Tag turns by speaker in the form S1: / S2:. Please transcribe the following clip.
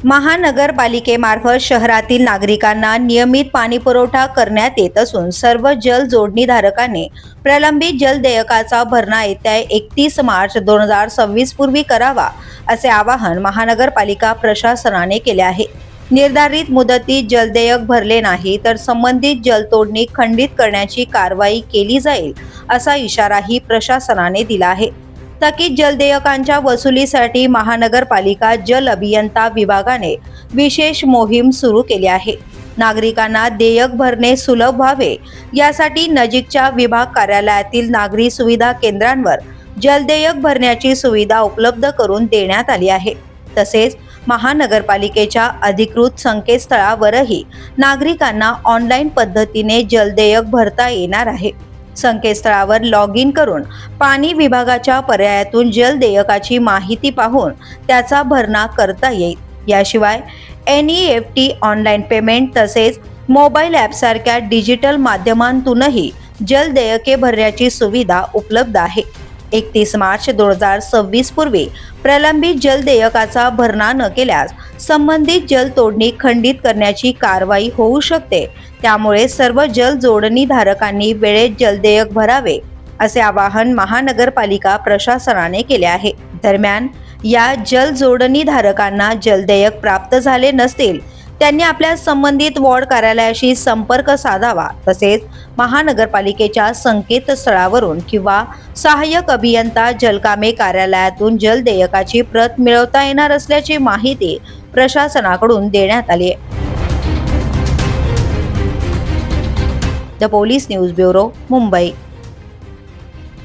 S1: महानगरपालिकेमार्फत शहरातील नागरिकांना नियमित पाणी पुरवठा करण्यात येत असून सर्व जल जोडणीधारकांनी प्रलंबित जल देयकाचा भरणा येत्या 31 मार्च 2026 पूर्वी करावा असे आवाहन महानगरपालिका प्रशासनाने केले आहे। निर्धारित मुदतीत जलदेयक भरले नाही तर संबंधित जलतोडणी खंडित करण्याची कारवाई केली जाईल असा इशाराही प्रशासनाने दिला आहे। थकीत जलदेयकांच्या वसुलीसाठी महानगरपालिका जल अभियंता विभागाने विशेष मोहीम सुरू केली आहे। नागरिकांना देयक भरणे सुलभ व्हावे यासाठी नजीकच्या विभाग कार्यालयातील नागरी सुविधा केंद्रांवर जलदेयक भरण्याची सुविधा उपलब्ध करून देण्यात आली आहे। तसेच महानगरपालिकेच्या अधिकृत संकेतस्थळावरही नागरिकांना ऑनलाईन पद्धतीने जलदेयक भरता येणार आहे। संकेतस्थळावर लॉग इन करून पाणी विभागाच्या पर्यायातून जल देयकाची माहिती पाहून त्याचा भरणा करता येईल। याशिवाय NEFT ऑनलाईन पेमेंट तसेच मोबाईल ॲप सारख्या डिजिटल माध्यमांतूनही जल देयके भरण्याची सुविधा उपलब्ध आहे। 31 मार्च 2026 पूर्वी प्रलंबित जल देयकाचा भरणा न केल्यास संबंधित जल तोडणी खंडित करण्याची कारवाई होऊ शकते। त्यामुळे सर्व जल जोडणीधारकांनी वेळेत जलदेयक भरावे असे आवाहन महानगरपालिका प्रशासनाने केले आहे। दरम्यान या जल जोडणीधारकांना जलदेयक प्राप्त झाले नसतील त्यांनी आपल्या संबंधित वॉर्ड कार्यालयाशी संपर्क साधावा। तसेच महानगरपालिकेच्या संकेतस्थळावरून किंवा सहाय्यक अभियंता जलकामे कार्यालयातून जलदेयकाची प्रत मिळवता येणार असल्याची माहिती प्रशासनाकडून देण्यात आली आहे। The police news bureau, Mumbai.